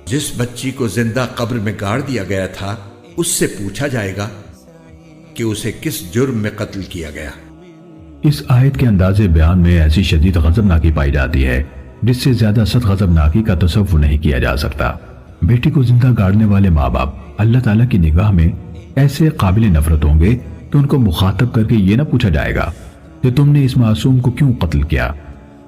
جس بچی کو زندہ قبر میں گاڑ دیا گیا تھا اس سے پوچھا جائے گا کہ اسے کس جرم میں قتل کیا گیا۔ اس آیت کے انداز بیان میں ایسی شدید غضبناکی پائی جاتی ہے جس سے زیادہ سخت غضبناکی کا تصور نہیں کیا جا سکتا۔ بیٹی کو زندہ گاڑنے والے ماں باپ اللہ تعالیٰ کی نگاہ میں ایسے قابل نفرت ہوں گے کہ ان کو مخاطب کر کے یہ نہ پوچھا جائے گا کہ تم نے اس معصوم کو کیوں قتل کیا،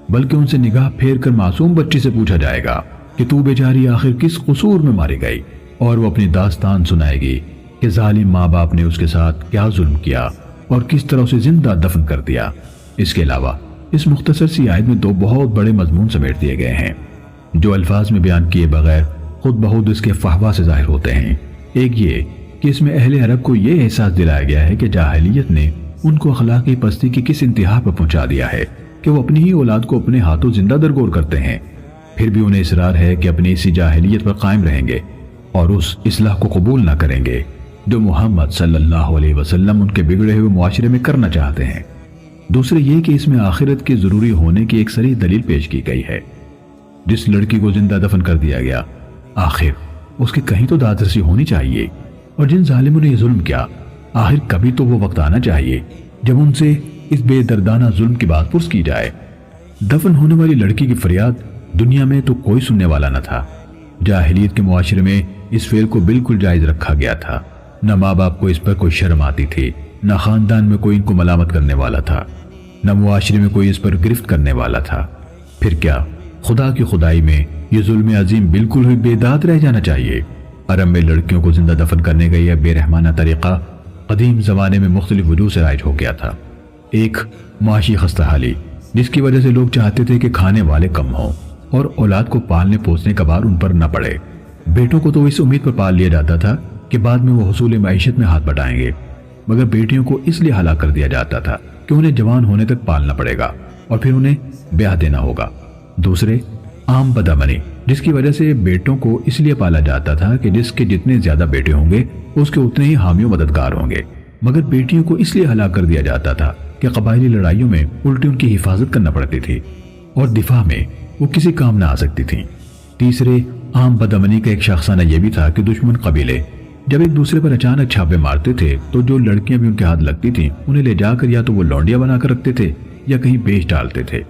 بلکہ ان سے نگاہ پھیر کر معصوم بچی سے پوچھا جائے گا کہ تو بیچاری آخر کس قصور میں ماری گئی، اور وہ اپنی داستان سنائے گی کہ ظالم ماں باپ نے اس کے ساتھ کیا ظلم کیا اور کس طرح اسے زندہ دفن کر دیا۔ اس کے علاوہ اس مختصر سی آیت میں دو بہت بڑے مضمون سمیٹ دیے گئے ہیں جو الفاظ میں بیان کیے بغیر خود بخود اس کے فحوا سے ظاہر ہوتے ہیں۔ ایک یہ کہ اس میں اہل عرب کو یہ احساس دلایا گیا ہے کہ جاہلیت نے ان کو اخلاقی پستی کی کس انتہا پر پہنچا دیا ہے کہ وہ اپنی ہی اولاد کو اپنے ہاتھوں زندہ درگور کرتے ہیں، پھر بھی انہیں اصرار ہے کہ اپنی اسی جاہلیت پر قائم رہیں گے اور اس اصلاح کو قبول نہ کریں گے جو محمد صلی اللہ علیہ وسلم ان کے بگڑے ہوئے معاشرے میں کرنا چاہتے ہیں۔ دوسرے یہ کہ اس میں آخرت کے ضروری ہونے کی ایک صریح دلیل پیش کی گئی ہے۔ جس لڑکی کو زندہ دفن کر دیا گیا آخر اس کی کہیں تو دادرسی ہونی چاہیے، اور جن ظالموں نے یہ ظلم کیا آخر کبھی تو وہ وقت آنا چاہیے جب ان سے اس بے دردانہ ظلم کی بات پرس کی جائے۔ دفن ہونے والی لڑکی کی فریاد دنیا میں تو کوئی سننے والا نہ تھا۔ جاہلیت کے معاشرے میں اس فعل کو بالکل جائز رکھا گیا تھا، نہ ماں باپ کو اس پر کوئی شرم آتی تھی، نہ خاندان میں کوئی ان کو ملامت کرنے والا تھا، نہ معاشرے میں کوئی اس پر گرفت کرنے والا تھا۔ پھر کیا خدا کی خدائی میں یہ ظلم عظیم بالکل ہی بے داد رہ جانا چاہیے؟ عرب میں لڑکیوں کو زندہ دفن کرنے کا یہ بے رحمانہ طریقہ قدیم زمانے میں مختلف وجوہ سے رائج ہو گیا تھا۔ ایک معاشی خستہ حالی جس کی وجہ سے لوگ چاہتے تھے کہ کھانے والے کم ہوں اور اولاد کو پالنے پوسنے کا بار ان پر نہ پڑے۔ بیٹوں کو تو اس امید پر پال لیا جاتا تھا کہ بعد میں وہ حصول معیشت میں ہاتھ بٹائیں گے، مگر بیٹیوں کو اس لیے ہلاک کر دیا جاتا تھا کہ انہیں جوان ہونے تک پالنا پڑے گا اور پھر انہیں بیاہ دینا ہوگا۔ دوسرے عام بدامنی جس کی وجہ سے بیٹوں کو اس لیے پالا جاتا تھا کہ جس کے جتنے زیادہ بیٹے ہوں گے اس کے اتنے ہی حامی و مددگار ہوں گے، مگر بیٹیوں کو اس لیے ہلاک کر دیا جاتا تھا کہ قبائلی لڑائیوں میں الٹی ان کی حفاظت کرنا پڑتی تھی اور دفاع میں وہ کسی کام نہ آ سکتی تھیں۔ تیسرے عام بدامنی کا ایک شاخسانہ یہ بھی تھا کہ دشمن قبیلے جب ایک دوسرے پر اچانک چھاپے مارتے تھے تو جو لڑکیاں بھی ان کے ہاتھ لگتی تھیں انہیں لے جا کر یا تو وہ لونڈیاں بنا کر رکھتے تھے یا کہیں بیچ ڈالتے تھے،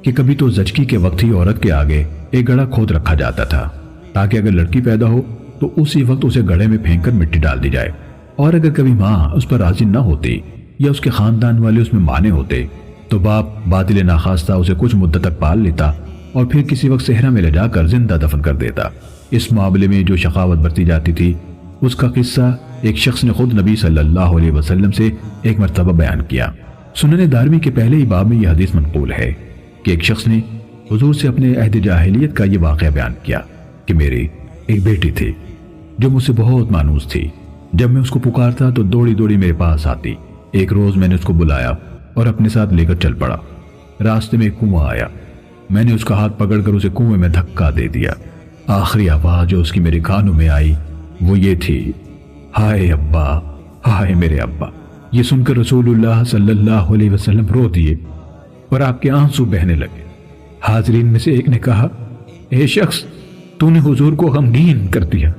کہ کبھی تو زچگی کے وقت ہی عورت کے آگے ایک گڑھا کھود رکھا جاتا تھا تاکہ اگر لڑکی پیدا ہو تو اسی وقت اسے گڑھے میں پھینک کر مٹی ڈال دی جائے، اور اگر کبھی ماں اس پر راضی نہ ہوتی یا اس کے خاندان والے اس میں مانے ہوتے تو باپ باطل ناخواستہ اسے کچھ مدت تک پال لیتا اور پھر کسی وقت صحرا میں لے جا کر زندہ دفن کر دیتا۔ اس معاملے میں جو شقاوت برتی جاتی تھی اس کا قصہ ایک شخص نے خود نبی صلی اللہ علیہ وسلم سے ایک مرتبہ بیان کیا۔ سنن دارمی کے پہلے ہی باب میں یہ حدیث منقول ہے کہ ایک شخص نے حضور سے اپنے عہد جاہلیت کا یہ واقعہ بیان کیا کہ میری ایک بیٹی تھی جو مجھ سے بہت مانوس تھی۔ جب میں اس کو پکارتا تو دوڑی دوڑی میرے پاس آتی۔ ایک روز میں نے اس کو بلایا اور اپنے ساتھ لے کر چل پڑا۔ راستے میں ایک کنواں آیا، میں نے اس کا ہاتھ پکڑ کر اسے کنویں میں دھکا دے دیا۔ آخری آواز جو اس کی میرے کانوں میں آئی وہ یہ تھی، ہائے ابا، ہائے میرے ابا۔ یہ سن کر رسول اللہ صلی اللہ علیہ وسلم رو دیے اور آپ کے آنسو بہنے لگے۔ حاضرین میں سے ایک نے کہا، اے شخص، تو نے حضور کو غمگین کر دیا۔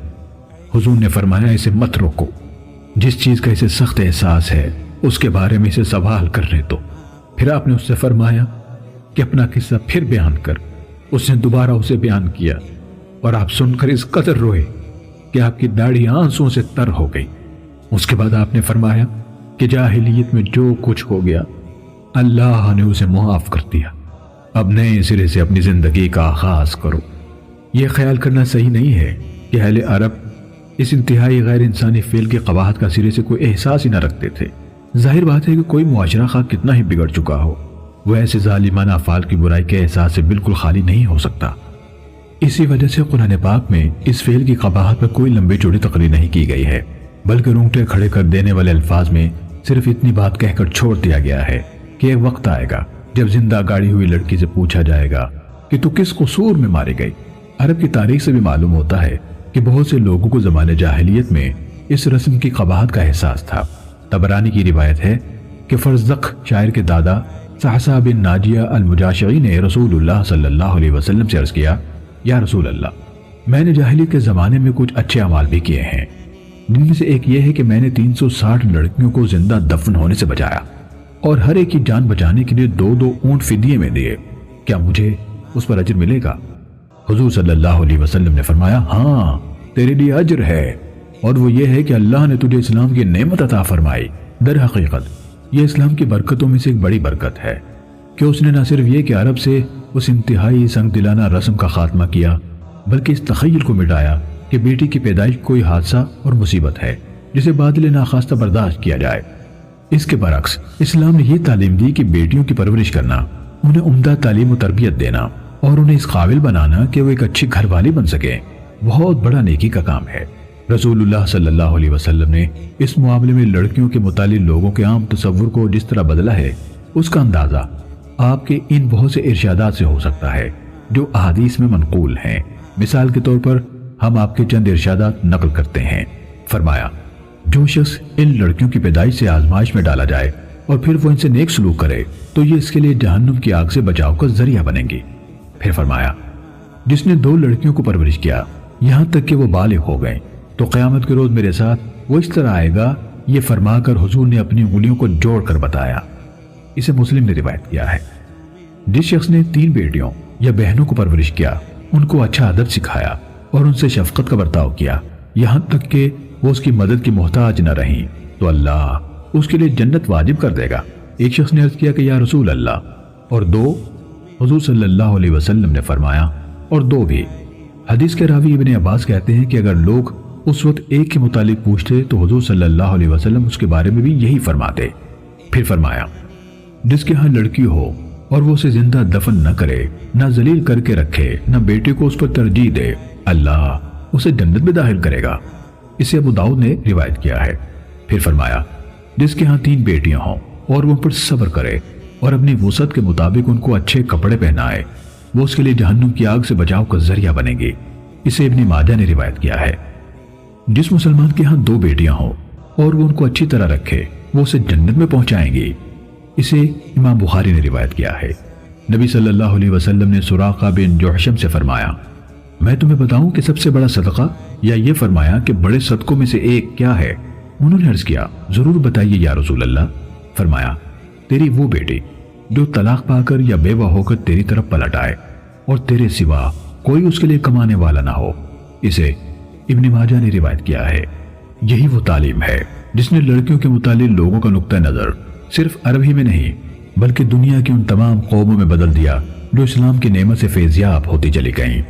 حضور نے فرمایا، اسے مت روکو، جس چیز کا اسے سخت احساس ہے اس کے بارے میں اسے سوال کرنے دو۔ پھر آپ نے اس سے فرمایا کہ اپنا قصہ پھر بیان کر۔ اس نے دوبارہ اسے بیان کیا اور آپ سن کر اس قدر روئے کہ آپ کی داڑھی آنسوں سے تر ہو گئی۔ اس کے بعد آپ نے فرمایا کہ جاہلیت میں جو کچھ ہو گیا اللہ نے اسے معاف کر دیا، اب نئے سرے سے اپنی زندگی کا آغاز کرو۔ یہ خیال کرنا صحیح نہیں ہے کہ اہل عرب اس انتہائی غیر انسانی فعل کی قباحت کا سرے سے کوئی احساس ہی نہ رکھتے تھے۔ ظاہر بات ہے کہ کوئی معاشرہ خواہ کتنا ہی بگڑ چکا ہو وہ ایسے ظالمانہ افعال کی برائی کے احساس سے بالکل خالی نہیں ہو سکتا۔ اسی وجہ سے قرآن پاک میں اس فعل کی قباحت پر کوئی لمبی چوڑی تقریر نہیں کی گئی ہے، بلکہ رونگٹے کھڑے کر دینے والے الفاظ میں صرف اتنی بات کہہ کر چھوڑ دیا گیا ہے کہ ایک وقت آئے گا جب زندہ گاڑی ہوئی لڑکی سے پوچھا جائے گا کہ تو کس قصور میں ماری گئی۔ عرب کی تاریخ سے بھی معلوم ہوتا ہے کہ بہت سے لوگوں کو زمانے جاہلیت میں اس رسم کی قباحت کا احساس تھا۔ طبرانی کی روایت ہے کہ فرزدق شاعر کے دادا صحصح بن ناجیہ المجاشعی نے رسول اللہ صلی اللہ علیہ وسلم سے عرض کیا، یا رسول اللہ، میں نے جاہلی کے زمانے میں کچھ اچھے اعمال بھی کیے ہیں، جن میں سے ایک یہ ہے کہ میں نے 360 لڑکیوں کو زندہ دفن ہونے سے بچایا اور ہر ایک کی جان بچانے کے لیے 2 اونٹ فدیے میں دیے۔ کیا مجھے اس پر اجر ملے گا؟ حضور صلی اللہ علیہ وسلم نے فرمایا، ہاں تیرے لیے اجر ہے، اور وہ یہ ہے کہ اللہ نے تجھے اسلام کی نعمت عطا فرمائی۔ در حقیقت یہ اسلام کی برکتوں میں سے ایک بڑی برکت ہے کہ اس نے نہ صرف یہ کہ عرب سے اس انتہائی سنگ دلانہ رسم کا خاتمہ کیا، بلکہ اس تخیل کو مٹایا کہ بیٹی کی پیدائش کوئی حادثہ اور مصیبت ہے جسے بادل ناخواستہ برداشت کیا جائے۔ اس کے برعکس اسلام نے یہ تعلیم دی کہ بیٹیوں کی پرورش کرنا، انہیں عمدہ تعلیم و تربیت دینا اور انہیں اس قابل بنانا کہ وہ ایک اچھی گھر والی بن سکیں، بہت بڑا نیکی کا کام ہے۔ رسول اللہ صلی اللہ علیہ وسلم نے اس معاملے میں لڑکیوں کے متعلق لوگوں کے عام تصور کو جس طرح بدلا ہے، اس کا اندازہ آپ کے ان بہت سے ارشادات سے ہو سکتا ہے جو احادیث میں منقول ہیں۔ مثال کے طور پر ہم آپ کے چند ارشادات نقل کرتے ہیں۔ فرمایا، جو شخص ان لڑکیوں کی پیدائش سے آزمائش میں ڈالا جائے اور پھر وہ ان سے نیک سلوک کرے تو یہ اس کے لیے جہنم کی آگ سے بچاؤ کا ذریعہ بنیں گی۔ پھر فرمایا، جس نے 2 لڑکیوں کو پرورش کیا یہاں تک کہ وہ بالغ ہو گئے تو قیامت کے روز میرے ساتھ وہ اس طرح آئے گا، یہ فرما کر حضور نے اپنی انگلیوں کو جوڑ کر بتایا۔ اسے مسلم نے روایت کیا ہے۔ جس شخص نے 3 بیٹیوں یا بہنوں کو پرورش کیا، ان کو اچھا ادب سکھایا اور ان سے شفقت کا برتاؤ کیا یہاں تک کہ وہ اس کی مدد کی محتاج نہ رہیں، تو اللہ اس کے لیے جنت واجب کر دے گا۔ ایک شخص نے عرض کیا کہ یا رسول اللہ، اور 2؟ حضور صلی اللہ علیہ وسلم نے فرمایا، اور 2 بھی۔ حدیث کے راوی ابن عباس کہتے ہیں کہ اگر لوگ اس وقت ایک کے متعلق پوچھتے تو حضور صلی اللہ علیہ وسلم اس کے بارے میں بھی یہی فرماتے۔ پھر فرمایا، جس کے ہاں لڑکی ہو اور وہ اسے زندہ دفن نہ کرے، نہ ذلیل کر کے رکھے، نہ بیٹے کو اس پر ترجیح دے، اللہ اسے جنت میں داخل کرے گا۔ اسے ابو داؤد نے روایت کیا ہے۔ پھر فرمایا، جس کے ہاں 3 بیٹیاں ہوں اور وہ ان پر صبر کرے اور اپنی وسعت کے مطابق ان کو اچھے کپڑے پہنائے، وہ اس کے لیے جہنم کی آگ سے بچاؤ کا ذریعہ بنے گی۔ اسے ابن ماجہ نے روایت کیا ہے۔ جس مسلمان کے ہاں 2 بیٹیاں ہوں اور وہ ان کو اچھی طرح رکھے، وہ اسے جنت میں پہنچائیں گی۔ اسے امام بخاری نے روایت کیا ہے۔ نبی صلی اللہ علیہ وسلم نے سراقہ بن جوحشم سے فرمایا، میں تمہیں بتاؤں کہ سب سے بڑا صدقہ، یا یہ فرمایا کہ بڑے صدقوں میں سے ایک کیا ہے؟ انہوں نے عرض کیا، ضرور بتائیے یا رسول اللہ۔ فرمایا، تیری وہ بیٹی جو طلاق پا کر یا بیوہ ہو کر تیری طرف پلٹ آئے اور تیرے سوا کوئی اس کے لیے کمانے والا نہ ہو۔ اسے ابن ماجہ نے روایت کیا ہے۔ یہی وہ تعلیم ہے جس نے لڑکیوں کے متعلق لوگوں کا نقطہ نظر صرف عرب ہی میں نہیں بلکہ دنیا کی ان تمام قوموں میں بدل دیا جو اسلام کی نعمت سے فیضیاب ہوتی چلی گئیں۔